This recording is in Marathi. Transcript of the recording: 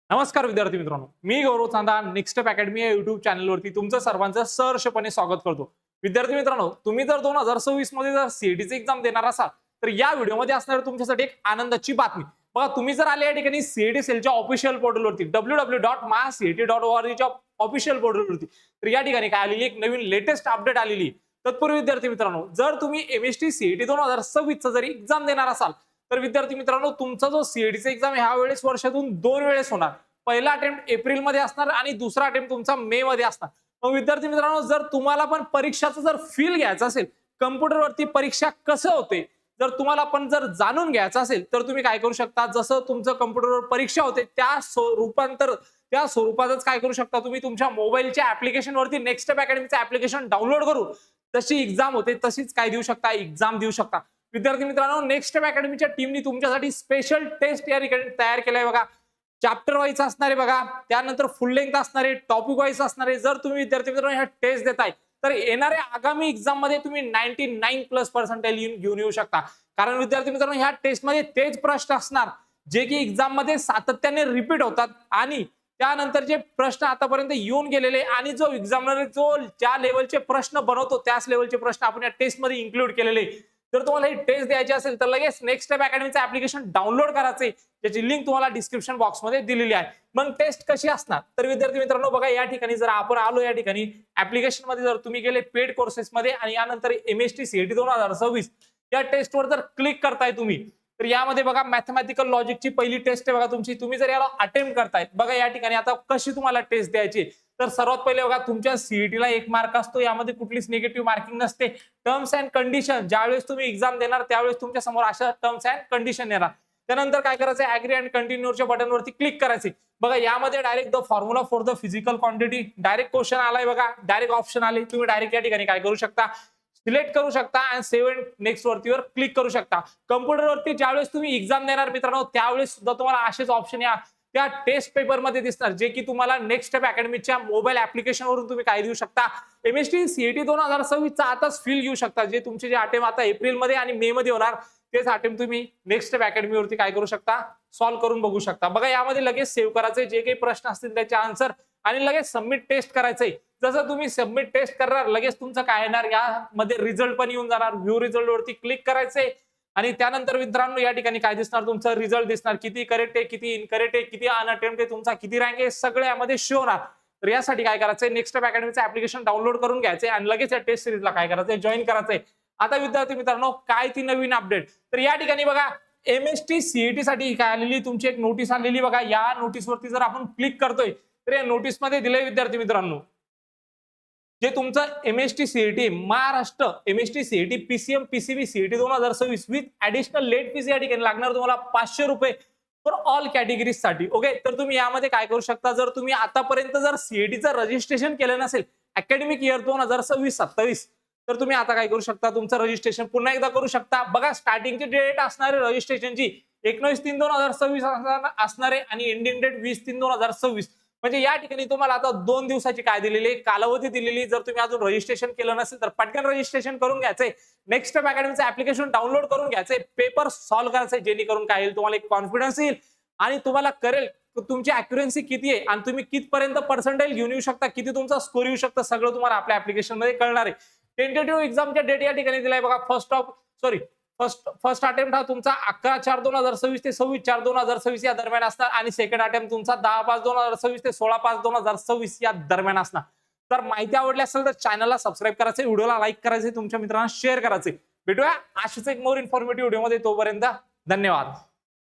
नमस्कार विद्यार्थी मित्रांनो, मी गौरव चांदा नेक्स्ट स्टेप अकॅडमी या युट्यूब चॅनलवरती तुमचं सर्वांचं सहर्षपणे स्वागत करतो. विद्यार्थी मित्रांनो, तुम्ही जर 2026 मध्ये जर सीईटीची एक्झाम देणार असाल तर या व्हिडिओमध्ये असणार तुमच्यासाठी एक आनंदाची बातमी. बघा, तुम्ही जर आले या ठिकाणी सीईटी सेलच्या ऑफिशियल पोर्टलवरती www.mycet.org च्या ऑफिशियल पोर्टलवरती, तर या ठिकाणी काय आलेली एक नवीन लेटेस्ट अपडेट आलेली. तत्पूर्वी विद्यार्थी मित्रांनो, जर तुम्ही एमएसटी सीईटी 2026 चा जरी एक्झाम देणार असाल तर विद्यार्थी मित्रांनो, तुमचा जो सीईटीचा एक्झाम ह्या वेळेस वर्षातून 2 वेळेस होणार. पहिला अटेम्प्ट एप्रिल मध्ये असणार आणि दुसरा अटेम्प्ट तुमचा मे मध्ये असणार. मग विद्यार्थी मित्रांनो, जर तुम्हाला पण परीक्षाचं जर फील घ्यायचं असेल, कम्प्युटरवरती परीक्षा कसं होते जर तुम्हाला पण जर जाणून घ्यायचं असेल तर तुम्ही काय करू शकता, जसं तुमचं कम्प्युटरवर परीक्षा होते त्या स्वरूपातच काय करू शकता, तुम्ही तुमच्या मोबाईलच्या ऍप्लिकेशन वरती नेक्स्ट स्टेप अकॅडमीचं ऍप्लिकेशन डाउनलोड करून जशी एक्झाम होते तशीच काय देऊ शकता, एक्झाम देऊ शकता. विद्यार्थी मित्रांनो, नेक्स्ट स्टेप अकॅडमीच्या टीमनी तुमच्यासाठी स्पेशल टेस्ट या ठिकाणी तयार केलाय बघा. चॅप्टर वाईज असणारे बघा, त्यानंतर फुल लेंथ असणारे, टॉपिक वाईज असणारे. जर तुम्ही विद्यार्थी मित्रांनो ह्या टेस्ट देताय तर येणाऱ्या आगामी एक्झाम मध्ये तुम्ही 99+ घेऊन येऊ शकता. कारण विद्यार्थी मित्रांनो, ह्या टेस्ट मध्ये तेच प्रश्न असणार जे की एक्झाम मध्ये सातत्याने रिपीट होतात आणि त्यानंतर जे प्रश्न आतापर्यंत येऊन गेलेले आणि जो एक्झामर जो ज्या लेवलचे प्रश्न बनवतो त्याच लेवलचे प्रश्न आपण या टेस्ट मध्ये इन्क्लूड केलेले. जर तुम्हाला ही टेस्ट द्यायची असेल तर लगेच नेक्स्ट स्टेप अकॅडमीचं ऍप्लिकेशन डाउनलोड करायचे, ज्याची लिंक तुम्हाला डिस्क्रिप्शन बॉक्समध्ये दिलेली आहे. मग टेस्ट कशी असणार तर विद्यार्थी मित्रांनो बघा, या ठिकाणी जर आपण आलो या ठिकाणी ऍप्लिकेशन मध्ये, जर तुम्ही गेले पेड कोर्सेस मध्ये आणि यानंतर एमएसटी सीईटी 2026 या टेस्टवर जर क्लिक करताय तुम्ही, तर यामध्ये बघा मॅथमॅटिकल लॉजिकची पहिली टेस्ट आहे बघा तुमची. तुम्ही जर याला अटेम्प्ट करताय बघा या ठिकाणी आता कशी तुम्हाला टेस्ट द्यायची, तर सर्वात पहिले बघा तुमच्या सीईटीला 1 मार्क असतो, यामध्ये कुठलीच निगेटिव्ह मार्किंग नसते. टर्म्स अँड कंडिशन, ज्यावेळेस तुम्ही एक्झाम देणार त्यावेळेस तुमच्या समोर अशा टर्म्स अँड कंडिशन येणार. त्यानंतर काय करायचं, ऍग्री अँड कंटिन्यूच्या बटनवरती क्लिक करायचे. बघा यामध्ये direct the formula for the physical quantity direct question आलाय बघा, डायरेक्ट ऑप्शन आले. तुम्ही डायरेक्ट या ठिकाणी काय करू शकता, सिलेक्ट करू शकता आणि सेव्ह अँड नेक्स्ट वरतीवर क्लिक करू शकता. कम्प्युटरवरती ज्यावेळेस तुम्ही एक्झाम देणार मित्रांनो त्यावेळेस सुद्धा तुम्हाला असेच ऑप्शन या त्या टेस्ट पेपर मध्ये दिसणार, जे की तुम्हाला नेक्स्ट स्टेप अकॅडमीच्या मोबाईल ऍप्लिकेशन वरून तुम्ही काय देऊ शकता, एमएसटी सीईटी 2026 चा आताच फील घेऊ शकता. जे तुमचे जे अटेम्प्ट आता एप्रिल मध्ये आणि मे मध्ये होणार तेच अटेम्प्ट तुम्ही नेक्स्ट स्टेप अकॅडमी वरती काय करू शकता, सॉल्व्ह करून बघू शकता. बघा यामध्ये लगेच सेव्ह करायचे जे काही प्रश्न असतील त्याचे आन्सर आणि लगेच सबमिट टेस्ट करायचंय. जसं तुम्ही सबमिट टेस्ट करणार लगेच तुमचं काय येणार, यामध्ये रिझल्ट पण येऊन जाणार. व्ह्यू रिझल्ट वरती क्लिक करायचंय आणि त्यानंतर मित्रांनो या ठिकाणी काय दिसणार, तुमचं रिझल्ट दिसणार. किती करेक्ट आहे, किती इनकरेक्ट आहे, किती अनअटेम्प्ट आहे, तुमचा किती रँक आहे, सगळं यामध्ये शो होणार. तर यासाठी काय करायचंय, नेक्स्ट स्टेप अकॅडमीचं ऍप्लिकेशन डाउनलोड करून घ्यायचंय आणि लगेच या टेस्ट सिरीजला काय करायचंय, जॉईन करायचंय. आता विद्यार्थी मित्रांनो काय ती नवीन अपडेट, तर या ठिकाणी बघा एमएसटी सीईटी साठी काय आलेली तुमची एक नोटीस आलेली बघा. या नोटीसवरती जर आपण क्लिक करतोय तर या नोटीस मध्ये दिलंय विद्यार्थी मित्रांनो, जे तुमचं MST CET Maharashtra MST CET PCM PCB CET 2026 with additional late fees या ठिकाणी लागणार तुम्हाला 500 रुपये फॉर ऑल कॅटेगरीज साठी. ओके, तर तुम्ही यामध्ये काय करू शकता, जर तुम्ही आतापर्यंत जर सीईटीचं रजिस्ट्रेशन केलं नसेल अकॅडमिक इयर 2026-27 तर तुम्ही आता काय करू शकता, तुमचं रजिस्ट्रेशन पुन्हा एकदा करू शकता. बघा स्टार्टिंगची डेट असणार आहे रजिस्ट्रेशनची 19/3/2026 असणार आहे आणि एंडिंग डेट 20/3/2026. म्हणजे या ठिकाणी तुम्हाला आता 2 दिवसाची काय दिलेली कालावधी दिलेली. जर तुम्ही अजून रजिस्ट्रेशन केलं नसेल तर पटकन रजिस्ट्रेशन करून घ्यायचंय, नेक्स्ट स्टेप अकॅडमीचं ऍप्लिकेशन डाउनलोड करून घ्यायचंय, पेपर सॉल्व्ह करायचंय, जेणेकरून काय येईल तुम्हाला एक कॉन्फिडन्स येईल आणि तुम्हाला करेल तुमची अॅक्युरन्सी किती आहे आणि तुम्ही कितपर्यंत पर्सेंटाईल घेऊन येऊ शकता, किती तुमचा स्कोर येऊ शकता, सगळं तुम्हाला आपल्या ऍप्लिकेशन मध्ये कळणार आहे. टेंटेटिव्ह एक्झामच्या डेट या ठिकाणी दिलाय बघा. फर्स्ट अटेम्प्ट हा तुमचा 11/4/2026 ते 26/4/2026 या दरम्यान असणार आणि सेकंड अटेम्प्ट तुमचा 10/5/2026 ते 16/5/2026 या दरम्यान असणार. तर माहिती आवडली असेल तर चॅनलला सबस्क्राईब करायचे, व्हिडिओला लाईक करायचे, तुमच्या मित्रांना शेअर करायचे. भेटूया अशाच एक मोर इन्फॉर्मेटिव्ह व्हिडिओमध्ये. तोपर्यंत धन्यवाद.